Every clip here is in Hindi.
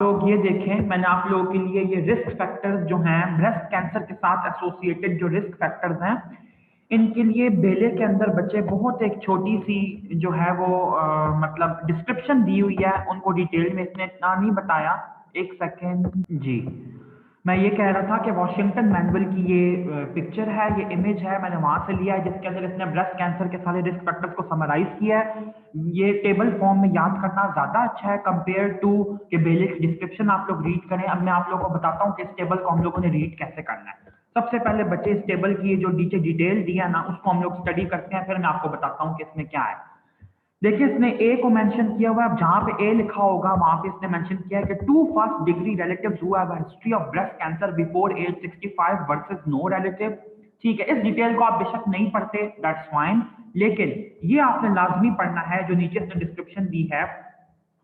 लोग ये देखें, मैंने आप लोगों के लिए ये रिस्क फैक्टर्स जो हैं ब्रेस्ट कैंसर के साथ एसोसिएटेड जो रिस्क फैक्टर्स हैं, इनके लिए बेले के अंदर बच्चे बहुत एक छोटी सी जो है वो मतलब डिस्क्रिप्शन दी हुई है। उनको डिटेल में इसने इतना नहीं बताया। एक सेकेंड जी, मैं ये कह रहा था कि वॉशिंगटन मैनुअल की ये पिक्चर है, ये इमेज है, मैंने वहां से लिया है, जिसके अंदर इसने ब्रेस्ट कैंसर के सारे रिस्क फैक्टर्स को समराइज किया है। ये टेबल फॉर्म में याद करना ज्यादा अच्छा है कंपेयर टू कि बेले की डिस्क्रिप्शन आप लोग रीड करें। अब मैं आप लोगों को बताता हूँ कि इस टेबल को हम लोगों ने रीड कैसे करना है। सबसे पहले बच्चे इस टेबल की जो नीचे डिटेल दिया ना, उसको हम लोग स्टडी करते हैं, फिर मैं आपको बताता हूँ कि इसमें क्या है। देखिए, इसने ए को मेंशन किया हुआ है। अब जहां पे ए लिखा होगा वहां पे इसने मेंशन किया है कि 2 first degree relatives who have history of breast cancer before age 65 versus no relative. ठीक है, इस डिटेल को आप बेशक नहीं पढ़ते, दैट्स फाइन, लेकिन ये आपने लाजमी पढ़ना है जो नीचे इसने डिस्क्रिप्शन दी है।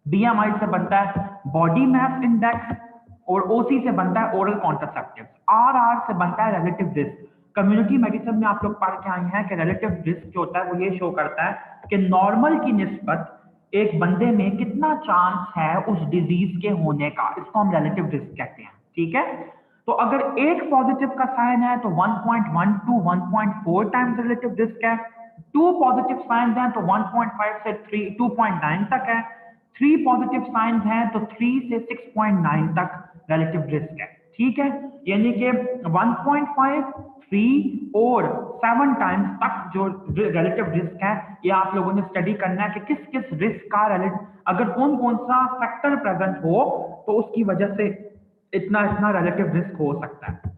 बीएमआई से बनता है बॉडी मास इंडेक्स, और ओसी से बनता है ओरल कॉन्ट्रासेप्टिव, आरआर से बनता है रिलेटिव रिस्क। कम्युनिटी मेडिसिन में आप लोग पढ़ के आए हैं कि रिलेटिव रिस्क जो होता है वो ये शो करता है कि नॉर्मल की निस्बत एक बंदे में कितना चांस है उस डिजीज के होने का, इसको हम रिलेटिव रिस्क कहते हैं। ठीक है, तो अगर एक पॉजिटिव का साइन है तो 1.1 टू 1.4 टाइम्स रिलेटिव रिस्क है। 2 पॉजिटिव साइंस हैं तो 1.5 से 2.9 तक है। 3 पॉजिटिव साइंस हैं तो 3 से 6.9 तक रिलेटिव रिस्क है। ठीक है, यानी कि 1.5, 3 और 7 टाइम्स तक जो रिलेटिव रिस्क है, ये आप लोगों ने स्टडी करना है कि किस किस रिस्क का अगर कौन कौन सा फैक्टर प्रेजेंट हो तो उसकी वजह से इतना इतना रिलेटिव रिस्क हो सकता है।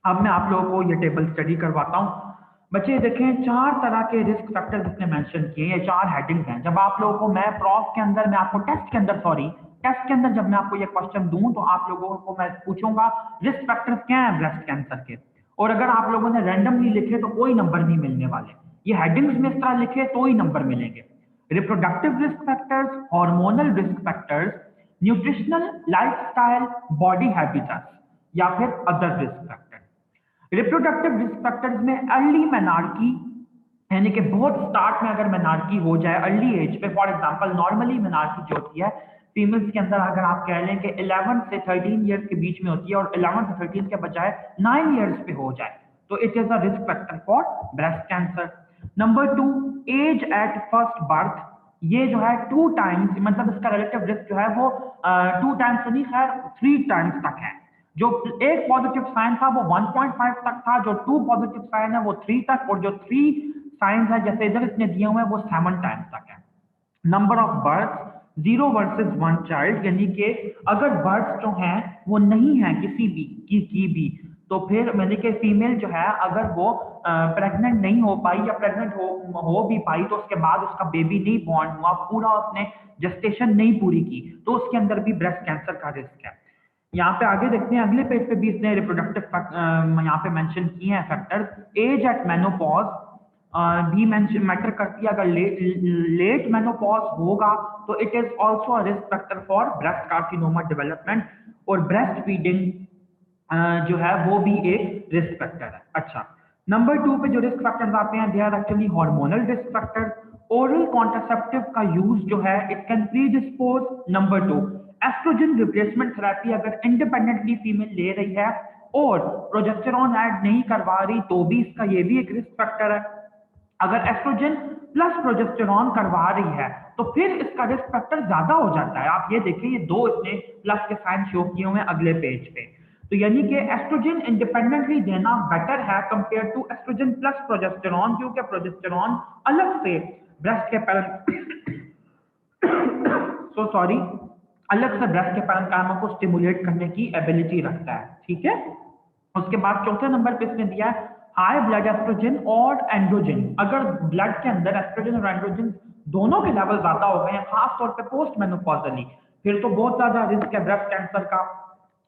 अब मैं आप लोगों को ये टेबल स्टडी करवाता हूँ। बच्चे देखें, 4 तरह के रिस्क फैक्टर्स इसने मेंशन किए, ये 4 हेडिंग्स हैं। जब आप लोगों को मैं प्रॉफ के अंदर मैं आपको टेस्ट के अंदर जब मैं आपको ये क्वेश्चन दूं तो आप लोगों को मैं पूछूंगा रिस्क फैक्टर्स क्या है ब्रेस्ट कैंसर के, और अगर आप लोगों ने रैंडमली लिखे तो कोई नंबर नहीं मिलने वाले। ये हेडिंग्स में इस तरह लिखे तो ही नंबर मिलेंगे। Reproductive risk factors, hormonal risk factors, nutritional, lifestyle, body habits या फिर other risk factor. Reproductive risk factors में अर्ली मेनार्की, यानी कि बहुत स्टार्ट में अगर मेनार्की हो जाए अर्ली एज पे, फॉर एग्जांपल नॉर्मली मेनार्की जो होती है फीमेल्स के अंदर, अगर आप कह लें कि 11 से 13 ईयर्स के बीच में होती है और 11 से 13 के बजाय 9 ईयर्स पे हो जाए तो it is a risk factor for breast cancer. Number 2, age at first birth. ये जो है 2 टाइम्स, मतलब इसका रिलेटिव रिस्क जो है वो 2 टाइम्स तो नहीं, खैर 3 टाइम्स तक है। जो एक पॉजिटिव साइन था वो 1.5 तक था, जो 2 पॉजिटिव साइन है वो 3 तक, और जो 3 साइंस है जैसे इधर इसने दिए हुए हैं वो 7 टाइम्स तक है। Number of birth 0 versus 1 child, यानी कि अगर बर्थ जो हैं वो नहीं है किसी भी की भी, तो फिर मैंने कि फीमेल जो है अगर वो प्रेग्नेंट नहीं हो पाई या प्रेग्नेंट हो भी पाई तो उसके बाद उसका बेबी नहीं बॉर्न हुआ, पूरा उसने जेस्टेशन नहीं पूरी की, तो उसके अंदर भी ब्रेस्ट कैंसर का रिस्क है। यहाँ पे आगे देखते हैं, अगले पेज पे भी इसने रिप्रोडक्टिव यहाँ पे मेंशन किए हैं फैक्टर्स। एज एट मेनोपॉज भी मेंशन मैटर करती है। अगर लेट मेनोपॉज होगा तो it is also a risk factor for breast carcinoma development, और ब्रेस्ट फीडिंग जो है वो भी एक रिस्क फैक्टर है। अच्छा, नंबर 2 पे जो रिस्क फैक्टर्स आते हैं they are actually hormonal risk factor. Oral contraceptive का यूज जो है it can predispose. Number 2, oestrogen replacement therapy अगर इंडिपेंडेंटली फीमेल ले रही है और प्रोजेस्टेरॉन ऐड नहीं करवा रही तो भी इसका ये भी एक रिस्क फैक्टर है। अगर एस्ट्रोजन प्लस प्रोजेस्टेरॉन करवा रही है तो फिर इसका रिस्क फैक्टर ज्यादा हो जाता है। आप ये देखिए, ये 2 इसने प्लस के साइन शो किए हुए हैं अगले पेज पे। तो यानी कि एस्ट्रोजन इंडिपेंडेंटली देना बेटर है compare to oestrogen plus progesterone, क्योंकि प्रोजेस्टेरॉन अलग से ब्रेस्ट के सो सॉरी अलग से ब्रेस्ट के पैरेन्काइमा को स्टिमुलेट करने की एबिलिटी रखता है। ठीक है, उसके बाद चौथे नंबर पे इसने दिया है हाई ब्लड एस्ट्रोजन और एंड्रोजन। अगर ब्लड के अंदर एस्ट्रोजन और एंड्रोजन दोनों के लेवल ज्यादा हो गए हैं, खास तौर पे पोस्ट मेनोपॉजली, फिर तो बहुत ज्यादा रिस्क है ब्रेस्ट कैंसर का।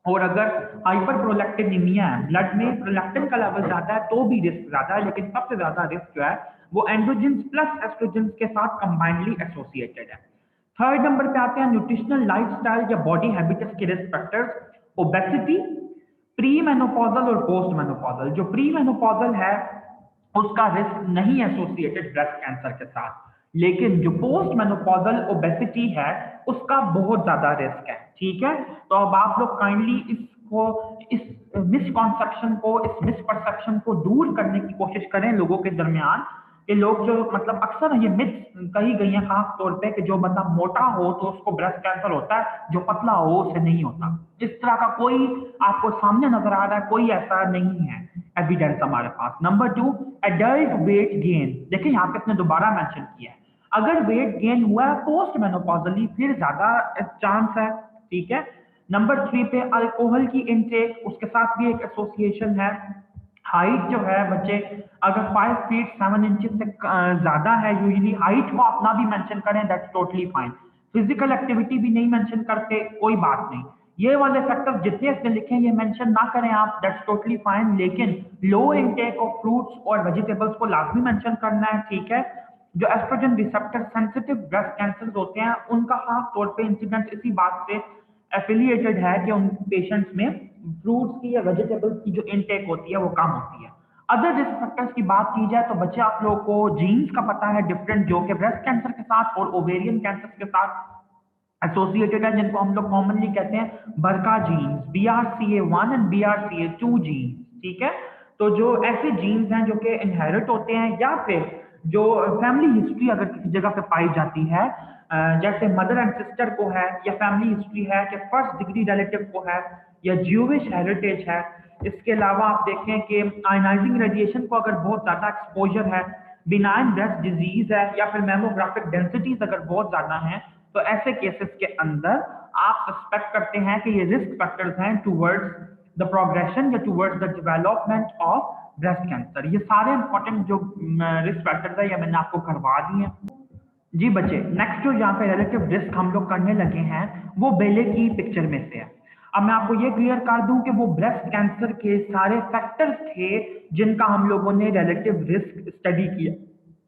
और अगर हाइपर प्रोलैक्टिनिमिया है, ब्लड में प्रोलैक्टिन का लेवल ज्यादा है तो भी रिस्क ज्यादा है, लेकिन सबसे ज्यादा रिस्क जो है वो एंड्रोजन प्लस एस्ट्रोजन के साथ कंबाइंडली एसोसिएटेड है। थर्ड नंबर पे आते हैं न्यूट्रिशनल, लाइफस्टाइल या बॉडी हैबिट्स के risk factors. Obesity, pre menopausal और पोस्ट मेनोपॉजल। जो प्री मेनोपॉजल है उसका रिस्क नहीं एसोसिएटेड ब्रेस्ट कैंसर के साथ। लेकिन जो पोस्ट मेनोपॉजल ओबेसिटी है उसका बहुत ज्यादा रिस्क है। ठीक है, तो अब आप लोग काइंडली इसको, इस मिसकॉन्सेप्शन को, इस मिसपरसेप्शन को दूर करने की कोशिश करें लोगों के दरमियान। कि लोग जो मतलब अक्सर ये मिथ कही गई है खास तौर पे कि जो बंदा मोटा हो तो उसको ब्रेस्ट कैंसर होता है, जो पतला हो उसे नहीं होता। इस तरह का कोई आपको सामने नजर आ रहा है, कोई ऐसा नहीं है एविडेंस हमारे पास। Number 2, adult weight gain. देखिए यहाँ पे इसने दोबारा मेंशन किया है, अगर वेट गेन हुआ है पोस्ट मेनोपॉजली फिर ज्यादा चांस है। ठीक है। नंबर 3 पे अल्कोहल की इनटेक, उसके साथ भी एक एसोसिएशन है। हाइट जो है बच्चे, अगर 5 फीट 7 इंचेस से ज्यादा है, यूजुअली हाइट को अपना भी मेंशन करें, that's totally fine. Physical activity भी नहीं मेंशन करते, कोई बात नहीं। ये वाले फैक्टर्स जितने इसमें लिखे हैं ये मेंशन ना करें आप, दैट्स टोटली फाइन। लेकिन लो इनटेक ऑफ फ्रूट्स और वेजिटेबल्स को लाजमी मेंशन करना है। ठीक है। जो estrogen receptor sensitive breast cancer होते हैं उनका खास तौर पे इंसिडेंट इसी बात से एफिलिएटेड है कि उन पेशेंट्स में फ्रूट्स की या वेजिटेबल्स की जो इनटेक होती है वो कम होती है। अदर रिस्क फैक्टर्स की बात की जाए तो बच्चे आप लोगों को जीन्स का पता है डिफरेंट, जो कि ब्रेस्ट कैंसर के साथ और ओवेरियन कैंसर के साथ एसोसिएटेड है, जिनको हम लोग कॉमनली कहते हैं बरका jeans, BRCA1 and BRCA2 jeans. ठीक है। तो जो ऐसे जीन्स हैं जो कि इनहेरिट होते हैं या फिर जो फैमिली हिस्ट्री अगर किसी जगह पे पाई जाती है, जैसे मदर एंड सिस्टर को है, या फैमिली हिस्ट्री है कि फर्स्ट डिग्री रिलेटिव को है, या ज्यूविश हेरिटेज है। इसके अलावा आप देखें कि आयनाइजिंग रेडिएशन को अगर बहुत ज्यादा एक्सपोजर है, बिनाइन ब्रेस्ट डिजीज है, या फिर मेमोग्राफिक डेंसिटीज अगर बहुत ज्यादा हैं, तो ऐसे केसेस के अंदर आप सस्पेक्ट करते हैं कि ये रिस्क फैक्टर्स हैं टूवर्ड्स द प्रोग्रेशन या towards the development of breast cancer. ये सारे इंपॉर्टेंट जो रिस्क फैक्टर्स है ये मैंने आपको करवा दिए हैं। जी बच्चे, नेक्स्ट जो यहाँ पे रिलेटिव रिस्क हम लोग करने लगे हैं वो बेले की पिक्चर में से है। अब मैं आपको ये क्लियर कर दूं कि वो ब्रेस्ट कैंसर के सारे फैक्टर्स थे जिनका हम लोगों ने रिलेटिव रिस्क स्टडी किया।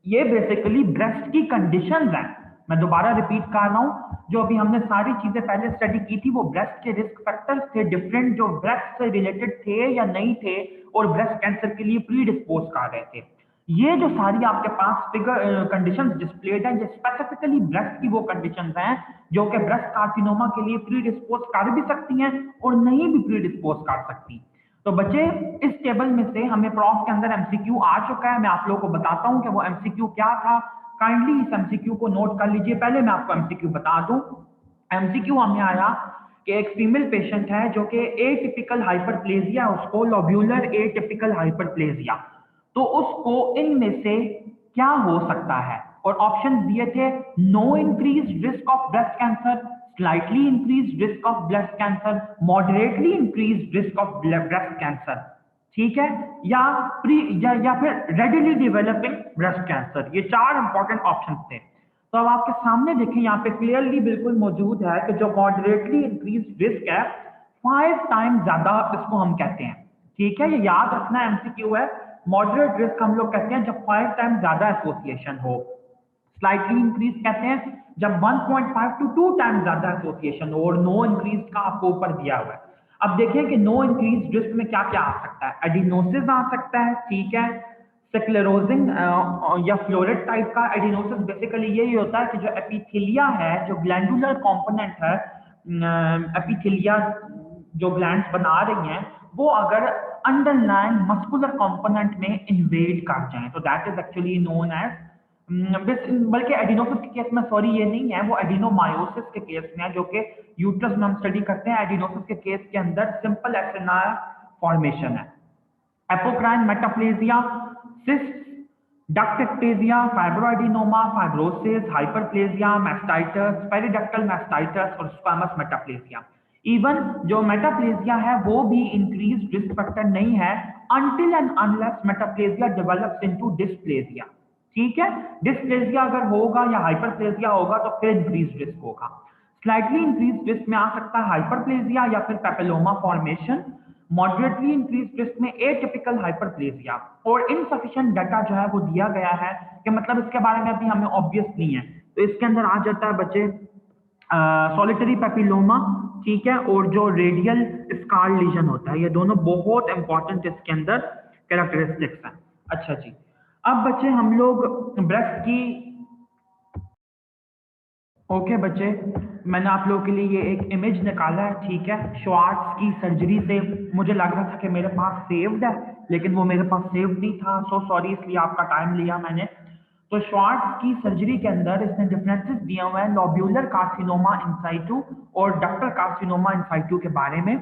ये बेसिकली ब्रेस्ट की कंडीशंस हैं। मैं दोबारा रिपीट कर रहा हूं, जो अभी हमने सारी चीजें पहले स्टडी की थी वो ब्रेस्ट के रिस्क फैक्टर्स थे डिफरेंट, जो ब्रेस्ट से रिलेटेड थे या नहीं थे और ब्रेस्ट कैंसर के लिए प्री डिस्पोज कर रहे थे। ये जो सारी आपके पास फिगर कंडीशंस डिस्प्लेड है, ये स्पेसिफिकली ब्रेस्ट की वो कंडीशंस हैं जो कि ब्रेस्ट कार्सिनोमा के लिए प्री डिस्पोज कर भी सकती हैं और नहीं भी प्री डिस्पोज कर सकती। तो बच्चे, इस टेबल में से हमें प्रॉफ के अंदर एमसीक्यू आ चुका है। मैं आप लोगों को बताता हूं कि वो एमसीक्यू क्या था। काइंडली इस एमसीक्यू को नोट कर लीजिए। पहले मैं आपको एमसीक्यू बता दूं। एमसीक्यू हमें आया कि एक फीमेल पेशेंट है जो कि एटिपिकल हाइपरप्लेजिया, उसको लोब्यूलर एटिपिकल हाइपरप्लेजिया, तो उसको इनमें से क्या हो सकता है? और ऑप्शन दिए थे, no increase risk of breast cancer, slightly increase risk of breast cancer, moderately increase risk of breast cancer. ठीक है। या प्री या फिर रेडिली डेवलपिंग ब्रेस्ट कैंसर। ये चार इंपॉर्टेंट ऑप्शन थे। तो अब आपके सामने देखें, यहाँ पे क्लियरली बिल्कुल मौजूद है कि जो मॉडरेटली इंक्रीज रिस्क है 5 टाइम ज्यादा इसको हम कहते हैं। ठीक है, ये याद रखना एमसीक्यू है। मॉडरेट रिस्क हम लोग कहते हैं जब 5 टाइम ज्यादा एसोसिएशन हो। स्लाइटली इंक्रीज कहते हैं जब 1.5 टू 2 टाइम ज्यादा एसोसिएशन हो। और नो इंक्रीज का आपको ऊपर दिया हुआ है। अब देखिए कि नो इंक्रीज रिस्क में क्या क्या आ सकता है। एडिनोसिस आ सकता है। ठीक है। स्क्लेरोजिंग या फ्लोरेट टाइप का एडिनोसिस बेसिकली यही होता है कि जो एपिथेलिया है, जो ग्लैंडुलर कंपोनेंट है, एपिथेलिया जो ग्लैंड्स बना रही हैं, वो अगर अंडरलाइन मस्कुलर कंपोनेंट में इन्वेड कर जाएं तो that is actually known as, बल्कि एडिनोसिस के केस में, सॉरी ये नहीं है, वो एडिनोमायोसिस के केस में है जो कि यूट्रस में हम स्टडी करते हैं। एडिनोसिस के केस के अंदर सिंपल एक्सेनायर फॉर्मेशन है। Apocrine metaplasia, cyst, duct ectasia, fibroadenoma, fibrosis, hyperplasia, mastitis, periductal mastitis और स्क्वामस मेटाप्लेजिया। इवन जो मेटाप्लेजिया है वो भी इंक्रीज रिस्क फैक्टर नहीं है until and unless metaplasia develops into dysplasia. ठीक है। डिस्प्लेजिया अगर होगा या हाइपरप्लेजिया होगा तो फिर इंक्रीज रिस्क होगा। स्लाइटली इंक्रीज रिस्क में आ सकता है हाइपरप्लेजिया या फिर papilloma formation. Moderately increase risk में एटिपिकल हाइपरप्लेजिया। और इनसफिशिएंट डाटा जो है वो दिया गया है कि मतलब इसके बारे में अभी हमें ऑब्वियस नहीं है, तो इसके अंदर आ जाता है बच्चे सॉलिटरी पेपिलोमा। ठीक है। और जो रेडियल स्कार लीजन होता है, ये दोनों बहुत इंपॉर्टेंट इसके अंदर कैरेक्टरिस्टिक्स हैं। अच्छा जी, अब बच्चे हम लोग ब्रेस्ट की ओके बच्चे, मैंने आप लोगों के लिए ये एक इमेज निकाला है, ठीक है। श्वार्ट्ज की सर्जरी से मुझे लग रहा था कि मेरे पास सेव्ड है, लेकिन वो मेरे पास सेव्ड नहीं था। सो सॉरी, इसलिए आपका टाइम लिया मैंने। तो श्वार्ट्ज की सर्जरी के अंदर इसने डिफरेंसेस दिए हुए हैं लोब्यूलर कार्सिनोमा इन साइटू और डक्टल कार्सिनोमा इन साइटू के बारे में।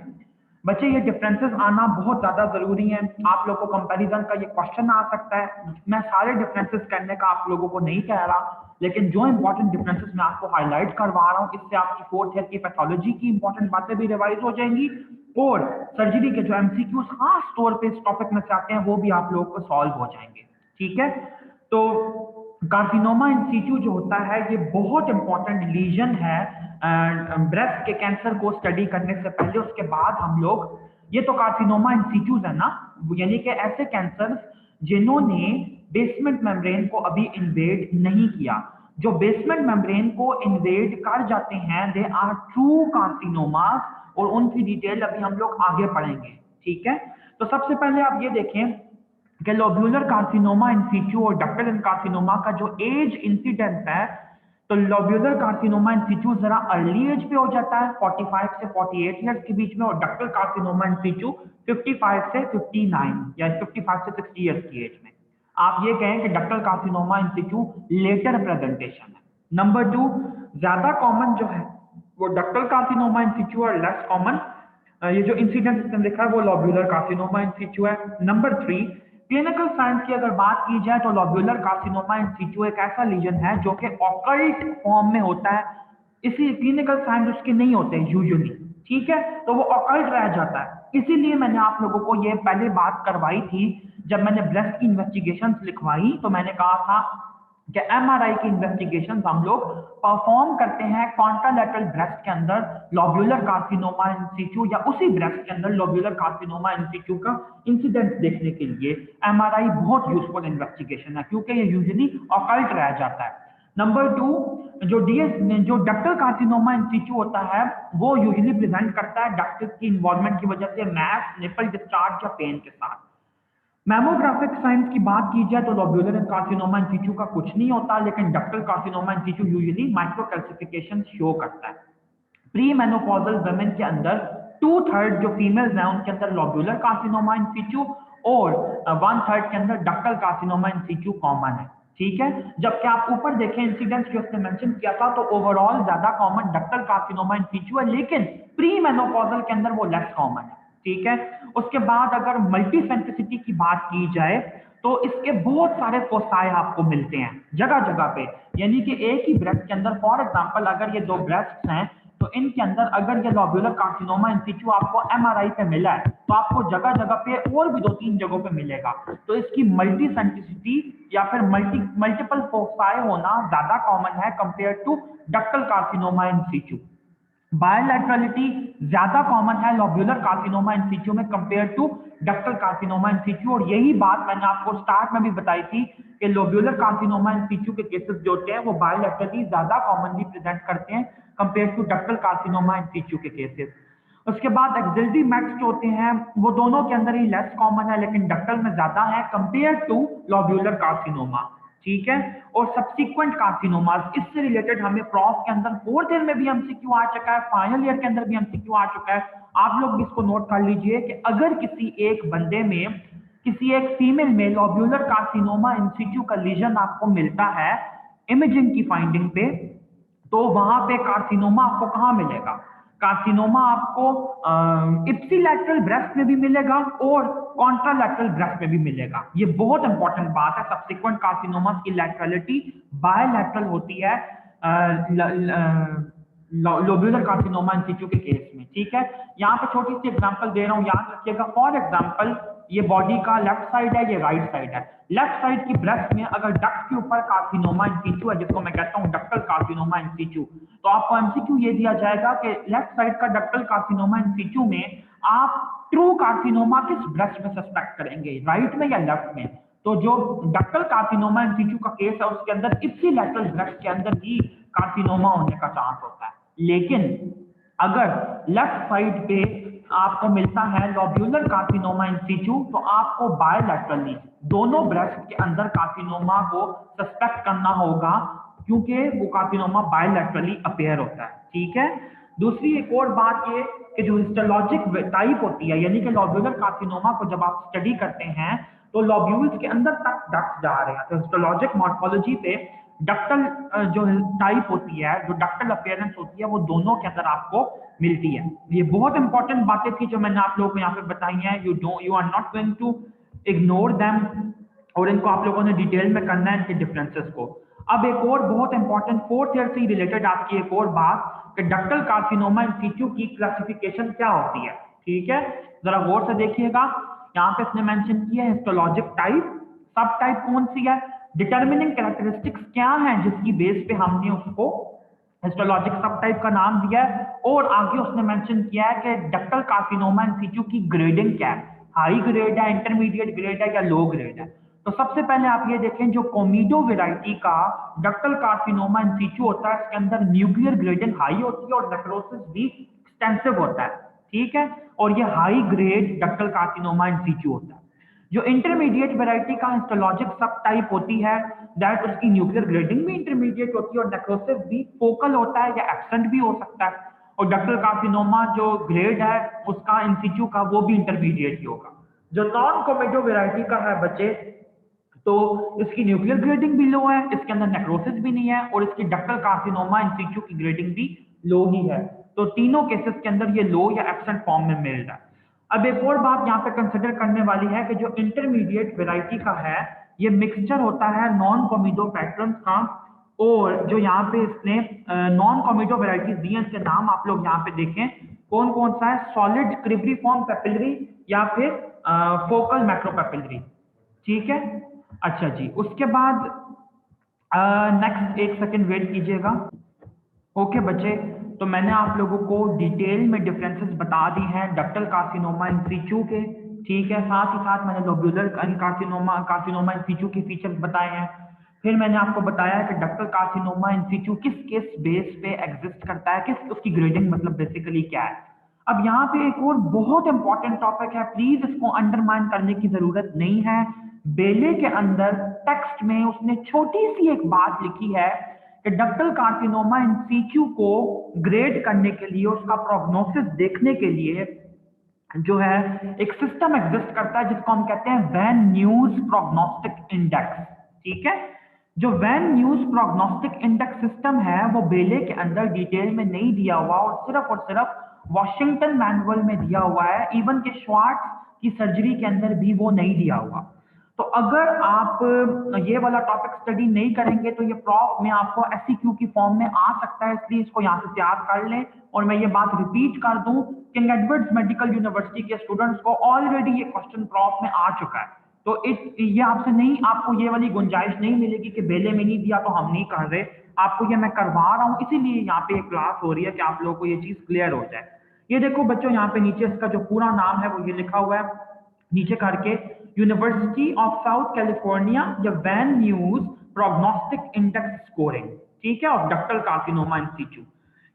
बच्चे, ये डिफरेंसेस आना बहुत ज़्यादा ज़रूरी है। आप लोगों को कंपैरिजन का ये क्वेश्चन आ सकता है। मैं सारे डिफरेंसेस करने का आप लोगों को नहीं कह रहा, लेकिन जो इंपॉर्टेंट डिफरेंसेस मैं आपको हाईलाइट करवा रहा हूँ, इससे आपकी फोर्थ ईयर की पैथोलॉजी की इंपॉर्टेंट बातें भी रिवाइज हो जाएंगी और सर्जरी के जो एमसीक्यूज खास तौर पे इस टॉपिक में से आते हैं वो भी आप लोगों को सॉल्व हो जाएंगे, ठीक है। तो कार्सिनोमा इन सीटू जो होता है ये बहुत इंपॉर्टेंट लीजन है ब्रेस्ट के कैंसर को स्टडी करने से पहले। उसके बाद हम लोग, ये तो कार्सिनोमा इन सीटूज है ना, यानी कि ऐसे कैंसर जिन्होंने बेसमेंट मेम्ब्रेन को अभी इन्वेड नहीं किया। जो बेसमेंट मेम्ब्रेन को इन्वेड कर जाते हैं दे आर ट्रू कार्सिनोमास, और उनकी डिटेल अभी हम लोग आगे पढ़ेंगे, ठीक है। तो सबसे पहले आप ये देखें कि लोब्यूलर कार्सिनोमा इन सीटू और डक्टल कार्सिनोमा का जो एज इंसिडेंस है, तो लोब्यूलर कार्सिनोमा इन सीटू जरा अर्ली एज पे हो जाता है 45 से 48 इयर्स के बीच में, और डक्टल कार्सिनोमा इन सीटू 55 से 59 या 55 से 60 इयर्स की एज में। आप ये कहें कि ductal carcinoma in situ later presentation है। नंबर 2, ज्यादा कॉमन जो है वो डक्टल कार्सिनोमा इन सीटू और लेस कॉमन ये जो इंसिडेंट इसमें लिखा है वो लोब्यूलर कार्सिनोमा इन सीटू है। नंबर 3, क्लिनिकल साइंस की अगर बात की जाए तो लोब्यूलर कार्सिनोमा इन सीटू एक ऐसा लीजन है जो कि ऑकल्ट फॉर्म में होता है, इसी क्लिनिकल साइंस उसके नहीं होते यूजुअली, ठीक है। तो वो ऑकल्ट रह जाता है, इसीलिए मैंने आप लोगों को ये पहले बात करवाई थी जब मैंने ब्रेस्ट की इन्वेस्टिगेशन लिखवाई, तो मैंने कहा था कि एमआरआई की इन्वेस्टिगेशन हम लोग परफॉर्म करते हैं कॉन्ट्रालैटरल ब्रेस्ट के अंदर लोब्यूलर कार्सिनोमा इन सीटू, या उसी ब्रेस्ट के अंदर लोब्यूलर कार्सिनोमा इन सीटू का इंसिडेंस देखने के लिए एमआरआई बहुत यूजफुल इन्वेस्टिगेशन है, क्योंकि ये यूजुअली ऑकल्ट रह जाता है। नंबर 2, जो डक्टल कार्सिनोमा इन सीटू होता है वो यूजुअली प्रेजेंट करता है डक्टल की इन्वॉल्वमेंट की वजह से मैस, निपल डिस्चार्ज या पेन के साथ। मैमोग्राफिक साइंस की बात की जाए तो लोब्यूलर कार्सिनोमा इन सीटू का कुछ नहीं होता, लेकिन ductal carcinoma in situ usually microcalcification show करता है। प्री मेनोपॉजल वुमेन के अंदर 2/3 जो फीमेल्स हैं उनके अंदर लोब्यूलर कार्सिनोमा इन सीटू और 1/3 के अंदर ductal carcinoma in situ common है, ठीक है। जबकि आप ऊपर देखें इंसिडेंस जो उसने मेंशन किया था, तो ओवरऑल ज्यादा common ductal carcinoma in situ है, लेकिन प्री मेनोपॉजल के अंदर वो लेस कॉमन है, ठीक है। उसके बाद अगर मल्टीसेंट्रिसिटी की बात की जाए तो इसके बहुत सारे फोसाई आपको मिलते हैं जगह जगह पे, यानी कि एक ही ब्रेस्ट के अंदर, फॉर एग्जांपल अगर ये 2 ब्रेस्ट्स हैं तो इनके अंदर अगर ये लोब्यूलर कार्सिनोमा इन सीटू आपको एमआरआई पे मिला है तो आपको जगह जगह पे और भी 2-3 जगहों पे मिलेगा। तो इसकी मल्टीसेंट्रिसिटी या फिर मल्टीपल फोसाई होना ज्यादा कॉमन है compare to ductal carcinoma in situ. Bilaterality ज्यादा कॉमन है लोब्यूलर कार्सिनोमा इन सीटू में compare to ductal carcinoma in situ, और यही बात मैंने आपको स्टार्ट में भी बताई थी कि लोब्यूलर कार्सिनोमा इन सीटू के केसेस जो होते हैं वो बायोलैटरली ज्यादा कॉमनली प्रेजेंट करते हैं compare to ductal carcinoma in situ के केसेस। उसके बाद एक्सिलरी मैक्स जो होते हैं वो दोनों के अंदर ही लेस कॉमन है, लेकिन डक्टल में ज्यादा है कंपेयर टू लोब्यूलर कार्सिनोमा, ठीक है। और सब्सिक्वेंट कार्सिनोमास, इससे रिलेटेड हमें प्रॉफ के अंदर 4th ईयर में भी एमसीक्यू आ चुका है, फाइनल ईयर के अंदर भी एमसीक्यू आ चुका है। आप लोग भी इसको नोट कर लीजिए कि अगर किसी एक बंदे में, किसी एक फीमेल में लोब्यूलर कार्सिनोमा इन सिटू का लीजन आपको मिलता है इमेजिंग की फाइंडिंग पे, तो वहां पे कार्सिनोमा आपको कहां मिलेगा? कार्सिनोमा आपको इप्सिलैटरल ब्रेस्ट में भी मिलेगा और कॉन्ट्रालैटरल ब्रेस्ट में भी मिलेगा। ये बहुत इंपॉर्टेंट बात है। सब्सिक्वेंट कार्सिनोमा की लैटरलिटी बायलैटरल होती है लोब्यूलर कार्सिनोमा इन सिटू के केस में, ठीक है। यहाँ पे छोटी सी एग्जांपल दे रहा हूँ, याद रखिएगा। फॉर एग्जांपल ये बॉडी का लेफ्ट साइड है, ये राइट साइड है। लेफ्ट साइड की ब्रेस्ट में अगर डक्ट के ऊपर कार्सिनोमा इन सिटू है, जिसको मैं कहता हूँ डक्टल कार्सिनोमा इन सिटू, तो आपको एमसीक्यू ये दिया जाएगा कि लेफ्ट साइड का डक्टल कार्सिनोमा इन सिटू में आप ट्रू कार्सिनोमा किस ब्रेस्ट में सस्पेक्ट करेंगे, राइट में या लेफ्ट में? तो जो डक्टल कार्सिनोमा इन सिटू का केस है उसके अंदर इप्सिलैटरल ब्रेस्ट के अंदर ही कार्सिनोमा होने का चांस होता है। लेकिन अगर लेफ्ट साइड पे आपको मिलता है लोब्यूलर कार्सिनोमा इन सिटू, तो आपको बायलैटरली दोनों ब्रेस्ट के अंदर कार्सिनोमा को सस्पेक्ट करना होगा क्योंकि वो कार्सिनोमा बायलैटरली अपेयर होता है, ठीक है। दूसरी एक और बात ये कि जो हिस्टोलॉजिक टाइप होती है, यानी कि लॉब्यूलर कार्सिनोमा को जब आप स्टडी करते हैं तो लॉब्यूल्स के अंदर तक डक्ट जा रहे हैं, तो हिस्टोलॉजिक मॉर्फोलॉजी पे डक्टल जो टाइप होती है, जो डक्टल अपीयरेंस होती है, वो दोनों के अंदर आपको मिलती है। ये बहुत इंपॉर्टेंट बातें थी जो मैंने आप लोगों को यहाँ पे बताई हैं। You are not going to ignore them, और इनको आप लोगों ने डिटेल में करना है, इनके डिफरेंसेस को। अब एक और बहुत इंपॉर्टेंट फोर्थ ईयर से रिलेटेड आपकी एक और बात कि डक्टल कार्सिनोमा इन सीटू की क्लासिफिकेशन क्या होती है, ठीक है। जरा गौर से देखिएगा, यहाँ पे इसने मेंशन किया है हिस्टोलॉजिक टाइप, सब टाइप कौन सी है, डिटर्मिनिंग कैरेक्टरिस्टिक्स क्या है जिसकी बेस पे हमने उसको हिस्टोलॉजिक सब टाइप का नाम दिया है, और आगे उसने मेंशन किया है कि डक्टल कार्सिनोमा इन सीटू की ग्रेडिंग क्या है, हाई ग्रेड है, इंटरमीडिएट ग्रेड है या लो ग्रेड है। तो सबसे पहले आप ये देखें, जो कोमिडो वैरायटी का डक्टल कार्सिनोमा इन सीटू होता है, इसके अंदर न्यूक्लियर ग्रेडिंग हाई होती है और नेक्रोसिस भी एक्सटेंसिव होता है, ठीक है, और ये high grade ductal carcinoma in situ होता है। जो इंटरमीडिएट वैरायटी का हिस्टोलॉजिक सब टाइप होती है, दैट उसकी न्यूक्लियर ग्रेडिंग भी इंटरमीडिएट होती है और नेक्रोसिस भी फोकल होता है या एब्सेंट भी हो सकता है, और डक्टल कार्सिनोमा जो ग्रेड है उसका इन सीटू का वो भी इंटरमीडिएट ही होगा। जो नॉन कोमेडो वैरायटी का है बच्चे, तो इसकी न्यूक्लियर ग्रेडिंग भी लो है, इसके अंदर नेक्रोसिस भी नहीं है, और इसकी डक्टल कार्सिनोमा इन सीटू की ग्रेडिंग भी लो ही है। तो तीनों केसेस के अंदर ये लो या एब्सेंट फॉर्म में मिल रहा है। अब एक और बात यहाँ पे कंसिडर करने वाली है कि जो इंटरमीडिएट वैरायटी का है, ये मिक्सचर होता है नॉन कोमिडो पैटर्न का, और जो यहाँ पे इसने नॉन कोमिडो वैरायटीज दी हैं, इसके नाम आप लोग यहाँ पे देखें कौन कौन सा है, सॉलिड क्रिब्रिफॉर्म पेपिलरी या फिर फोकल मैक्रोपेपिलरी, ठीक है। अच्छा जी, उसके बाद नेक्स्ट एक सेकंड वेट कीजिएगा। ओके बच्चे, तो मैंने आप लोगों को डिटेल में डिफरेंसेस बता दी हैं डक्टल कार्सिनोमा इन सीचू के, ठीक है। साथ ही साथ मैंने लोब्यूलर कार्सिनोमा इन सीचू के फीचर्स बताए हैं। फिर मैंने आपको बताया कि डक्टल कार्सिनोमा इन सीचू किस किस बेस पे एग्जिस्ट करता है, किस उसकी ग्रेडिंग मतलब बेसिकली क्या है। अब यहाँ पे एक और बहुत इंपॉर्टेंट टॉपिक है, प्लीज इसको अंडरमाइन करने की जरूरत नहीं है। बेले के अंदर टेक्स्ट में उसने छोटी सी एक बात लिखी है कि डक्टल कार्सिनोमा इन सीक्यू को ग्रेड करने के लिए, उसका प्रोग्नोसिस देखने के लिए जो है एक सिस्टम एग्जिस्ट करता है जिसको हम कहते हैं वैन न्यूज प्रोग्नोस्टिक इंडेक्स, ठीक है। जो Van Nuys prognostic index system है वो बेले के अंदर डिटेल में नहीं दिया हुआ और सिर्फ वॉशिंगटन मैनुअल में दिया हुआ है, इवन के श्वार्ट्ज की सर्जरी के अंदर भी वो नहीं दिया हुआ। तो अगर आप ये वाला टॉपिक स्टडी नहीं करेंगे तो ये प्रॉफ में आपको एससीक्यू की फॉर्म में आ सकता है, इसलिए इसको यहाँ से तैयार कर लें। और मैं ये बात रिपीट कर दूं, किंग एडवर्ड्स मेडिकल यूनिवर्सिटी के स्टूडेंट्स को ऑलरेडी ये क्वेश्चन प्रॉफ में आ चुका है, तो ये आपसे नहीं, आपको ये वाली गुंजाइश नहीं मिलेगी कि बेले में नहीं दिया तो हम नहीं कर रहे, आपको ये मैं करवा रहा हूँ, इसीलिए यहाँ पे क्लास हो रही है कि आप लोगों को ये चीज क्लियर हो जाए। ये देखो बच्चों, यहाँ पे नीचे इसका जो पूरा नाम है वो ये लिखा हुआ है नीचे करके, यूनिवर्सिटी ऑफ साउथ कैलिफोर्निया या Van Nuys prognostic index scoring, ठीक है, of ductal carcinoma in situ.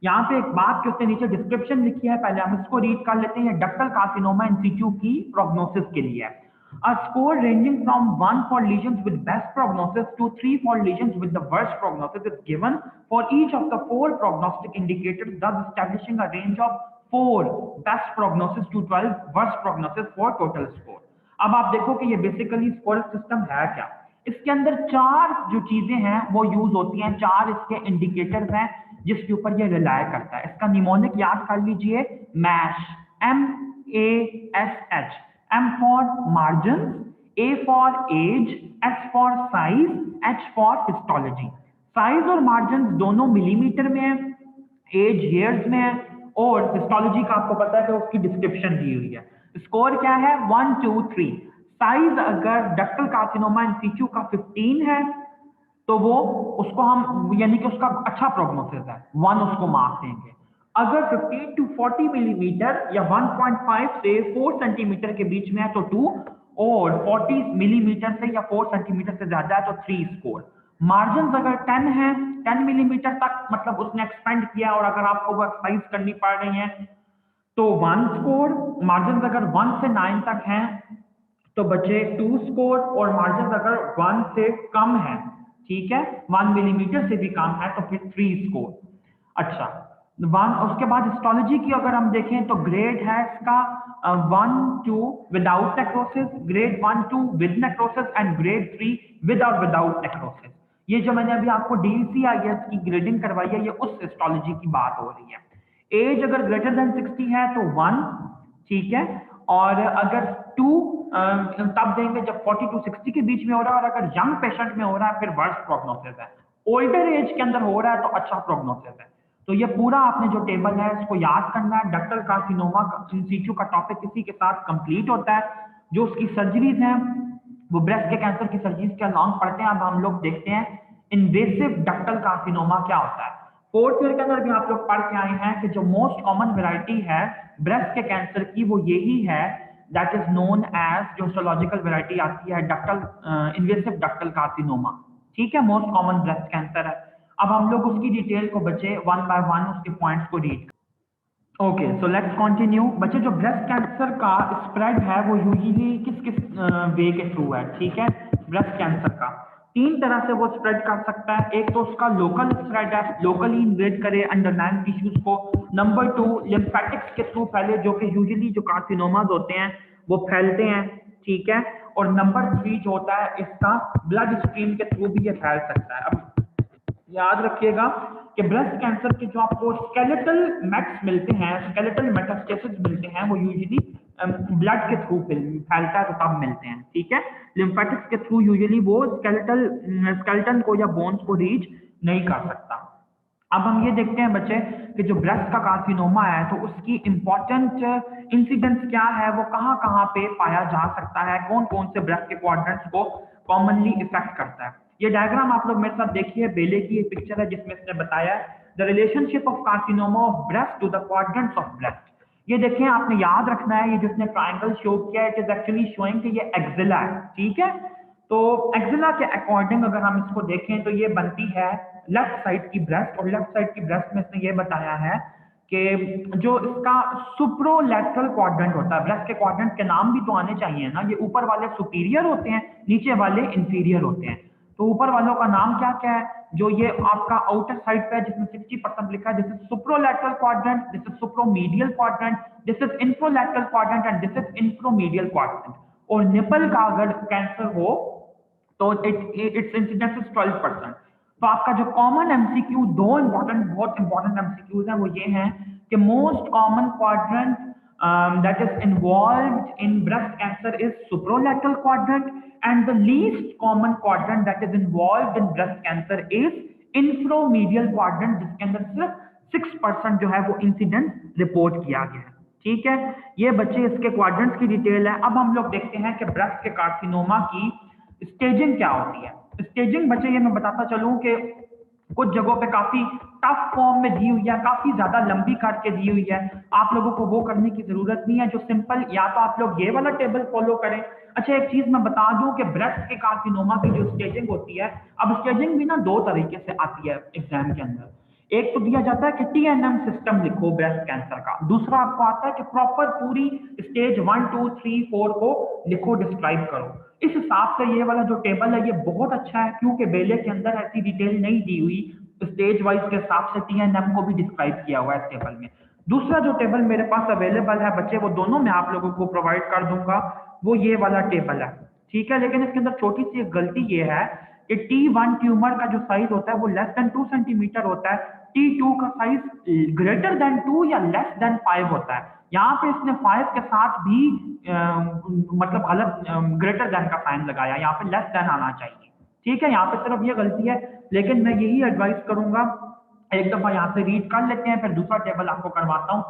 यहाँ पे एक बात के उसने नीचे डिस्क्रिप्शन लिखी है, पहले हम इसको रीड कर लेते हैं। डक्टल कार्सिनोमा इन सीचू की प्रोग्नोसिस के लिए a score ranging from 1 for lesions with best prognosis to 3 for lesions with the worst prognosis is given for each of the 4 prognostic indicators, thus establishing a range of 4 best prognosis to 12 worst prognosis for total score। अब आप देखो कि ये बेसिकली स्कोर सिस्टम है क्या। इसके अंदर 4 जो चीजें हैं वो यूज होती हैं, 4 इसके इंडिकेटर्स हैं जिसके ऊपर ये रिलाय करता है। इसका निमोनिक याद कर लीजिए, mash, MASH, M for margins, A for age, S for size, H for histology। Size और मार्जिन दोनों मिलीमीटर में है, एज हेयर्स में है, और हिस्टोलॉजी का आपको पता है कि उसकी डिस्क्रिप्शन दी हुई है। स्कोर क्या है, 1 2 3। साइज अगर डक्टल कार्सिनोमा इन सीचू का 15 है तो वो उसको हम यानी कि उसका अच्छा प्रोग्नोसिस है, 1 उसको मार्क देंगे। अगर 15 to 40 मिलीमीटर या 1.5 से 4 सेंटीमीटर के बीच में है तो 2, और 40 मिलीमीटर से या 4 सेंटीमीटर से ज्यादा है तो 3 स्कोर। मार्जिन अगर 10 है, 10 मिलीमीटर तक मतलब उसने एक्सपेंड किया, और अगर आपको वो एक्सरसाइज करनी पड़ रही है तो 1 स्कोर। मार्जिन अगर 1 से 9 तक हैं तो बचे 2 स्कोर, और मार्जिन अगर 1 से कम है ठीक है, 1 मिलीमीटर से भी कम है तो फिर 3 स्कोर। अच्छा, उसके बाद हिस्टोलॉजी की अगर हम देखें तो ग्रेड है इसका 1-2 without necrosis, grade 1-2 with necrosis and grade 3 with और विदाउट नेक्रोसिस। ये जो मैंने अभी आपको DCIS की ग्रेडिंग करवाई है, ये उस हिस्टोलॉजी की बात हो रही है। एज अगर ग्रेटर देन 60 है तो 1, ठीक है, और अगर 2 तब देंगे जब 40 to 60 के बीच में हो रहा है, और अगर यंग पेशेंट में हो रहा है फिर वर्स प्रोग्नोसिस है। ओल्डर एज के अंदर हो रहा है तो अच्छा प्रोग्नोसिस है। तो ये पूरा आपने जो टेबल है इसको याद करना है। डक्टल कार्सिनोमा इन सीटू का टॉपिक इसी के साथ कंप्लीट होता है। जो उसकी सर्जरीज हैं वो ब्रेस्ट के कैंसर की सर्जरीज के लॉन्ग पढ़ते हैं। अब हम लोग देखते हैं इन्वेसिव डक्टल कार्सिनोमा क्या होता है। फोर्थ ईयर के अंदर भी आप लोग पढ़ के आए हैं कि जो मोस्ट कॉमन वेराइटी है ब्रेस्ट के कैंसर की वो यही है, दैट इज नोन एज, जो हिस्टोलॉजिकल वेराइटी आती है डक्टल इन्वेसिव डक्टल कार्सिनोमा। ठीक है, मोस्ट कॉमन ब्रेस्ट कैंसर है। अब हम लोग उसकी डिटेल को बच्चे 1 by 1 उसके पॉइंट्स को read. Okay, so let's continue. बच्चे जो ब्रेस्ट कैंसर का स्प्रेड है वो यूजुअली किस किस वे के थ्रू है, ठीक है। ब्रेस्ट कैंसर का 3 तरह से वो स्प्रेड कर सकता है। एक तो उसका लोकल स्प्रेड है, लोकली इन्वेड करे अंडरलाइन टिश्यूज को। नंबर 2 लिम्फेटिक्स के थ्रू फैले, जो कि यूजुअली जो कार्सिनोमास होते हैं वो फैलते हैं, ठीक है। और नंबर 3 जो होता है इसका ब्लड स्ट्रीम के थ्रू भी ये फैल सकता है। अब याद रखिएगा कि ब्रेस्ट कैंसर के जो आपको स्केलेटल मेट्स मिलते हैं, स्केलेटल मेटास्टेसिस मिलते हैं, वो यूजुअली ब्लड के थ्रू फैलता है तो तब मिलते हैं, ठीक है। लिम्फेटिक्स के थ्रू यूजुअली वो स्केलेटन को या बोन्स को रीच नहीं कर सकता। अब हम ये देखते हैं बच्चे कि जो ब्रेस्ट का कार्सिनोमा है तो उसकी इंपॉर्टेंट इंसिडेंस क्या है, वो कहाँ कहाँ पे पाया जा सकता है, कौन कौन से ब्रेस्ट के क्वाड्रेंट्स को कॉमनली इफेक्ट करता है। ये डायग्राम आप लोग मेरे साथ देखिए, बेले की एक पिक्चर है जिसमें इसने बताया the relationship of carcinoma of breast to the quadrants of breast. ये देखें, आपने याद रखना है, ये जिसने ट्राइंगल शो किया है इट इज एक्चुअली शोइंग कि ये एक्सिला है, ठीक है। तो एक्सिला के अकॉर्डिंग अगर हम इसको देखें तो ये बनती है लेफ्ट साइड की ब्रेस्ट, और लेफ्ट साइड की ब्रेस्ट में इसने ये बताया है कि जो इसका सुप्रोलैटरल क्वाड्रेंट होता है, ब्रेस्ट के क्वाड्रेंट के नाम भी तो आने चाहिए ना, ये ऊपर वाले सुपीरियर होते हैं, नीचे वाले इंफीरियर होते हैं। तो ऊपर वालों का नाम क्या क्या है, जो ये आपका आउटर साइड पे है जिसमें 60% लिखा है, this is superolateral quadrant, this is superomedial quadrant, this is inferolateral quadrant and this is inferomedial quadrant. और निपल का अगर कैंसर हो तो इट्स इंसिडेंस इज 12%। तो आपका जो कॉमन एमसीक्यू, बहुत इंपॉर्टेंट एमसीक्यूज हैं वो ये हैं कि most common quadrant that is involved in breast cancer is supralateral quadrant, and the least common quadrant that is involved in breast cancer is infromedial quadrant, जिसके अंदर सिर्फ 6% जो है वो इंसिडेंट रिपोर्ट किया गया है, ठीक है। ये बच्चे इसके क्वाड्रेंट्स की डिटेल है। अब हम लोग देखते हैं कि ब्रेस्ट के कार्सिनोमा की स्टेजिंग क्या होती है। स्टेजिंग बच्चे ये मैं बताता चलूं कि कुछ जगहों पे काफी टफ फॉर्म में दी हुई है, काफी ज्यादा लंबी करके दी हुई है। आप लोगों को वो करने की जरूरत नहीं है, जो सिंपल, या तो आप लोग ये वाला टेबल फॉलो करें। अच्छा, एक चीज मैं बता दूं कि ब्रेस्ट के कार्सिनोमा की जो स्टेजिंग होती है, अब स्टेजिंग भी ना 2 तरीके से आती है एग्जाम के अंदर। एक तो दिया जाता है कि TNM सिस्टम लिखो ब्रेस्ट कैंसर का, दूसरा आपको आता है कि प्रॉपर पूरी स्टेज 1 2 3 4 को लिखो, डिस्क्राइब करो। इस हिसाब से ये वाला जो टेबल है ये बहुत अच्छा है, क्योंकि बेले के अंदर ऐसी डिटेल नहीं दी हुई, स्टेज वाइज के हिसाब से TNM को भी डिस्क्राइब किया हुआ है इस टेबल में। दूसरा जो टेबल मेरे पास अवेलेबल है बच्चे, वो दोनों मैं आप लोगों को प्रोवाइड कर दूंगा, वो ये वाला टेबल है, ठीक है। लेकिन इसके अंदर छोटी सी एक गलती ये है कि T1 ट्यूमर का जो साइज होता है वो लेस देन 2 सेंटीमीटर होता है, T2 का साइज ग्रेटर देन 2 या लेस देन 5 होता है। यहाँ पे इसने 5 के साथ भी मतलब गलत ग्रेटर देन का साइन लगाया, यहाँ पे लेस देन आना चाहिए, ठीक है। यहाँ पे सिर्फ ये गलती है, लेकिन मैं यही एडवाइस करूंगा, एक दफा यहाँ से रीड कर लेते हैं, फिर दूसरा टेबल आपको करवाता हूँ।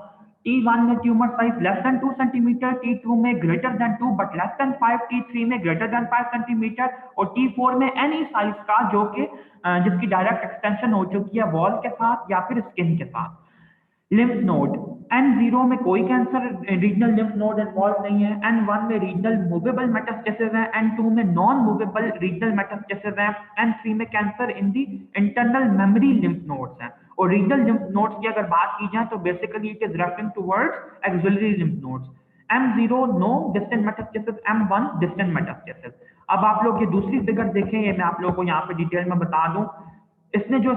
T1 में tumour size less than 2 centimetre, T2 में greater than 2 but less than 5, T3 में ग्रेटर देन 5 सेंटीमीटर, और T4 में एनी साइज का जो कि जिसकी डायरेक्ट एक्सटेंशन हो चुकी है वॉल के साथ या फिर स्किन के साथ। लिम्फ नोड, N0 में कोई cancer regional lymph node involve नहीं है, N1 में रीजनल मूवेबल मेटास्टेसिस है, N2 में नॉन मूवेबल रीजनल मेटास्टेसिस है, N3 में cancer in the internal memory lymph nodes हैं। और रीजनल लिम्फ नोड्स की अगर बात की जाए तो basically it is referring towards axillary lymph nodes. M0 no distant metastasis, M1 distant metastasis. अब आप लोग ये दूसरी फिगर देखें, ये मैं आप लोगों को यहाँ पे डिटेल में बता दूं। इसने जो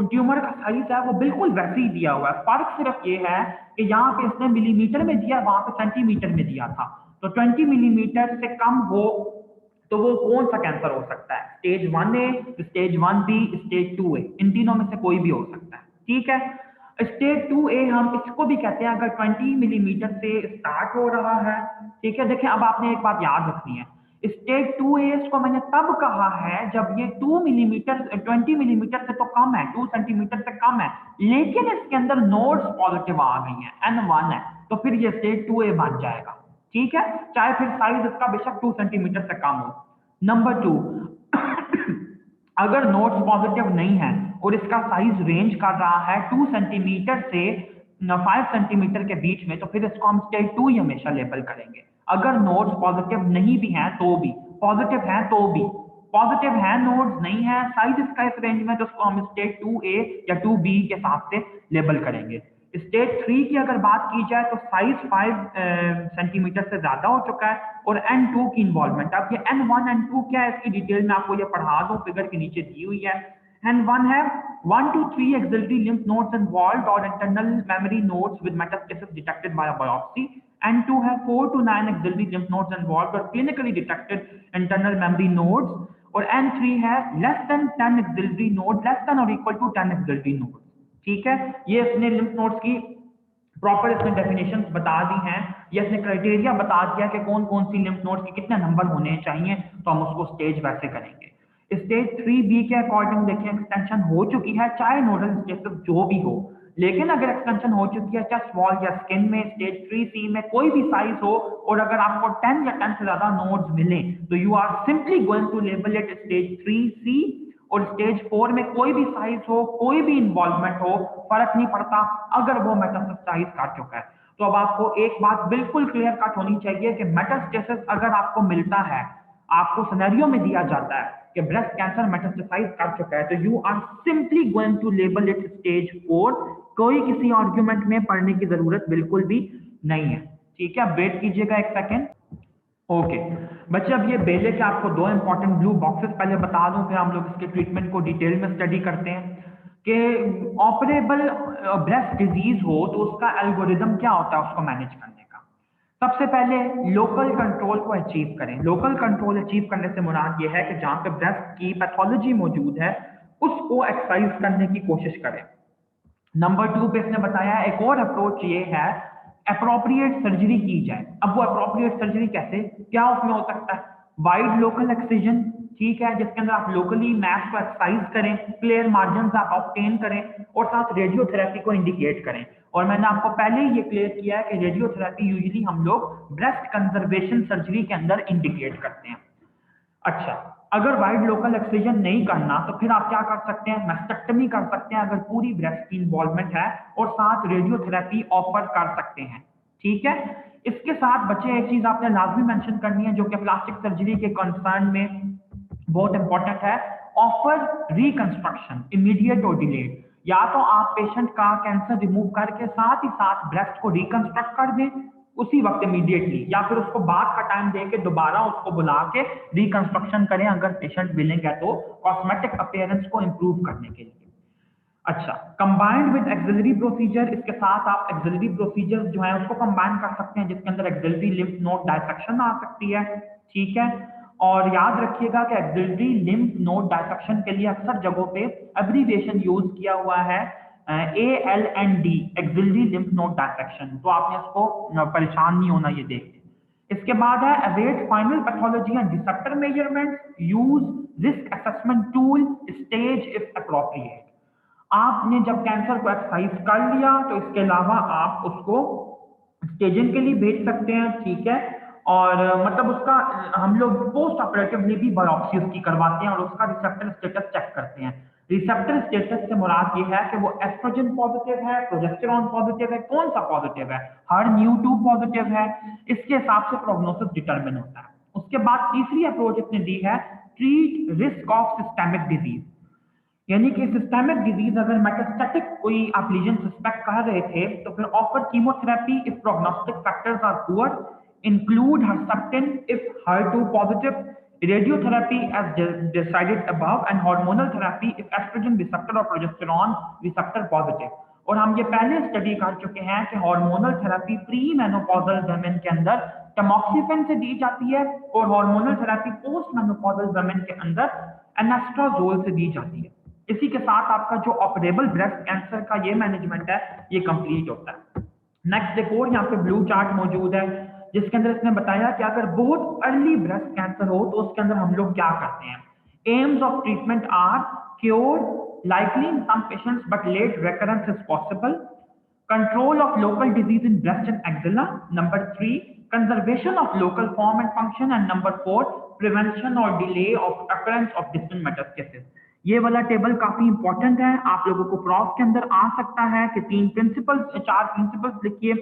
ट्यूमर का साइज है वो बिल्कुल वैसे ही दिया हुआ है, फर्क सिर्फ ये है कि यहाँ पे इसने मिलीमीटर में दिया, वहां पे सेंटीमीटर में दिया था। तो 20 मिलीमीटर से कम हो तो वो कौन सा कैंसर हो सकता है? Stage 1A, stage 1B, stage 2A, इन तीनों में से कोई भी हो सकता है। ठीक है, स्टेज 2A हम इसको भी कहते हैं अगर 20 मिलीमीटर से स्टार्ट हो रहा है। ठीक है, देखिए अब आपने एक बात याद रखनी है, स्टेज 2A को मैंने तब कहा है जब ये 2 मिलीमीटर 20 मिलीमीटर से तो कम है, 2 सेंटीमीटर से कम है, लेकिन इसके अंदर नोड्स पॉजिटिव आ गई हैं, N1 है, तो फिर ये स्टेज 2A बन जाएगा। ठीक है, चाहे फिर साइज इसका बेशक 2 सेंटीमीटर से कम हो। नंबर 2, अगर नोड्स पॉजिटिव नहीं है और इसका साइज रेंज कर रहा है 2 सेंटीमीटर से 5 सेंटीमीटर के बीच में, तो फिर इसको हम स्टेज 2 ही हमेशा लेबल करेंगे। अगर नोड्स पॉजिटिव नहीं भी हैं तो भी, पॉजिटिव हैं तो भी, पॉजिटिव है नोड्स नहीं है, साइज इसका इस रेंज में, तो उसको हम स्टेज 2A या 2B के साथ से लेबल करेंगे। स्टेज 3 की अगर बात की जाए तो साइज 5 सेंटीमीटर से ज्यादा हो चुका है और N2 की इन्वॉल्वमेंट, अब ये N1 N2 क्या है इसकी डिटेल में आपको ये पढ़ा दूं, फिगर के नीचे दी हुई है। N1 है 1 to 3 axillary lymph nodes involved or internal memory nodes with metastasis detected by a biopsy. N2 है 4 to 9 axillary lymph nodes involved or clinically detected internal memory nodes, और N3 है less than 10 axillary nodes, less than or equal to 10 axillary nodes। ठीक है, ये इसने लिम्फ नोड्स की प्रॉपर इसने डेफिनेशन बता दी हैं, या इसने क्राइटेरिया बता दिया कि कौन कौन सी लिम्फ नोड्स के कितने नंबर होने चाहिए, तो हम उसको स्टेज वैसे करेंगे। स्टेज 3B के अकॉर्डिंग देखिए एक्सटेंशन हो चुकी है, चाहे नोडल स्टेटस जो भी हो, लेकिन अगर एक्सटेंशन हो चुकी है चेस्ट वॉल या स्किन में, स्टेज 3C में कोई भी साइज हो, और अगर आपको 10 या 10 से ज्यादा नोड्स मिले, तो you are simply going to label it stage 3C। और स्टेज 4 में कोई भी साइज हो, कोई भी इन्वॉल्वमेंट हो, फर्क नहीं पड़ता अगर वो मेटास्टेसाइज कर चुका है। तो अब आपको एक बात बिल्कुल क्लियर कट होनी चाहिए कि मेटास्टेसिस अगर आपको मिलता है, आपको सिनेरियो में दिया जाता है कि ब्रेस्ट कैंसर मेटास्टेसाइज कर चुका है, तो you are simply going to label it stage 4। कोई किसी आर्ग्यूमेंट में पढ़ने की जरूरत बिल्कुल भी नहीं है। ठीक है, वेट कीजिएगा एक सेकेंड। ओके बच्चे, अब ये बेले के आपको दो इंपॉर्टेंट ब्लू बॉक्सेस पहले बता दूं, फिर हम लोग इसके ट्रीटमेंट को डिटेल में स्टडी करते हैं कि ऑपरेबल ब्रेस्ट डिजीज हो तो उसका एल्गोरिदम क्या होता है उसको मैनेज करने का। सबसे पहले लोकल कंट्रोल को अचीव करें। लोकल कंट्रोल अचीव करने से मुराद ये है कि जहां पे ब्रेस्ट की पैथोलॉजी मौजूद है उसको एक्सरसाइज करने की कोशिश करें। नंबर 2 पे इसने बताया एक और अप्रोच ये है अप्रोप्रिएट सर्जरी की जाए। अब वो अप्रोप्रिएट सर्जरी कैसे, क्या उसमें हो सकता है? वाइड लोकल एक्सिजन, ठीक है, जिसके अंदर आप लोकली मैप को एक्सरसाइज करें, क्लियर मार्जिन आप ऑब्टेन करें और साथ रेडियोथेरेपी को इंडिकेट करें। और मैंने आपको पहले ही ये क्लियर किया है कि रेडियोथेरेपी यूजुअली हम लोग ब्रेस्ट कंजर्वेशन सर्जरी के अंदर इंडिकेट करते हैं। अच्छा, अगर वाइड लोकल एक्ससिजन नहीं करना तो फिर आप क्या कर सकते हैं? मैस्टेक्टमी कर सकते हैं अगर पूरी ब्रेस्ट की इन्वॉल्वमेंट है, और साथ रेडियोथेरेपी ऑफर कर सकते हैं। ठीक है, इसके साथ बच्चे एक चीज आपने लाजमी मेंशन करनी है जो कि प्लास्टिक सर्जरी के कंसर्न में बहुत इंपॉर्टेंट है, ऑफर रिकंस्ट्रक्शन इमीडिएट और डिलेड। या तो आप पेशेंट का कैंसर रिमूव करके साथ ही साथ ब्रेस्ट को रिकंस्ट्रक्ट कर दें उसी वक्त इमीडिएटली, या फिर उसको बाद का टाइम दे के दोबारा उसको बुला के रिकंस्ट्रक्शन करें अगर पेशेंट विलिंग है तो, कॉस्मेटिक अपीयरेंस को इंप्रूव करने के लिए। अच्छा, कंबाइंड विद एक्सिलरी प्रोसीजर, इसके साथ आप एक्सिलरी प्रोसीजर जो है उसको कंबाइन कर सकते हैं जिसके अंदर एक्सिलरी लिम्फ नोड डायसेक्शन आ सकती है। ठीक है, और याद रखिएगा कि एक्सिलरी लिम्फ नोड डायसेक्शन के लिए अक्सर जगहों पे एब्रीविएशन यूज किया हुआ है ALND, axillary lymph node dissection, तो आपने इसको परेशान नहीं होना, ये देख लें। इसके बाद है await final pathology and receptor measurement, use risk assessment tool, stage if appropriate. आपने जब कैंसर को एक्सरसाइज कर लिया तो इसके अलावा आप उसको स्टेजिंग के लिए भेज सकते हैं। ठीक है, और मतलब उसका हम लोग पोस्ट ऑपरेटिवली भी बायोप्सी उसकी करवाते हैं और उसका रिसेप्टर स्टेटस चेक करते हैं। रिसेप्टर स्टेटस से मुराद ये है कि वो एस्ट्रोजन पॉजिटिव है, प्रोजेस्टेरॉन पॉजिटिव है, कौन सा पॉजिटिव है, HER2 पॉजिटिव है, इसके हिसाब से प्रोग्नोसिस डिटरमिन होता है। उसके बाद तीसरी अप्रोच इसने दी है treat risk of systemic disease, यानी कि सिस्टेमिक डिजीज अगर मेटास्टेटिक कोई आप लीजन सस्पेक्ट कर रहे थे तो फिर offer chemotherapy if prognostic factors are poor, include Herceptin if HER2 positive, Radiotherapy as decided above and hormonal therapy if estrogen receptor or progesterone receptor positive. और हम ये पहले स्टडी कर चुके हैं कि hormonal therapy pre menopausal women के अंदर टमॉक्सिफेन से दी जाती है और hormonal therapy post menopausal women के अंदर एनास्ट्राजोल से दी जाती है। इसी के साथ आपका जो ऑपरेबल ब्रेस्ट कैंसर का ये मैनेजमेंट है ये कंप्लीट होता है। नेक्स्ट एक और यहाँ पे ब्लू चार्ट मौजूद है जिसके अंदर इसने बताया कि अगर बहुत अर्ली ब्रेस्ट कैंसर हो तो उसके अंदर हम लोग क्या करते हैं। Aims of treatment are cure likely in some patients but late recurrence is possible, control of local disease in breast and axilla, number 3 conservation of local form and function, and number 4 prevention or delay of occurrence of distant metastasis। ये वाला टेबल काफी इंपॉर्टेंट है, आप लोगों को प्रॉफ के अंदर आ सकता है कि 4 प्रिंसिपल्स लिखिए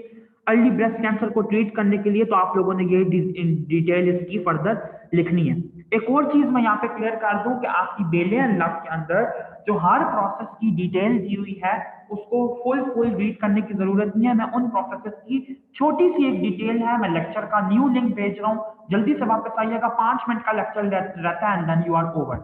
अर्ली ब्रेस्ट कैंसर को ट्रीट करने के लिए, तो आप लोगों ने ये डिटेल इसकी फर्दर लिखनी है। एक और चीज मैं यहाँ पे क्लियर कर दूं कि आपकी बेले एंड लव के अंदर जो हर प्रोसेस की डिटेल दी हुई है उसको फुल रीड करने की जरूरत नहीं है। मैं उन प्रोसेसेस की छोटी सी एक डिटेल है, मैं लेक्चर का न्यू लिंक भेज रहा हूँ, जल्दी से वापस आइएगा, 5 मिनट का लेक्चर रहता है and then you are over.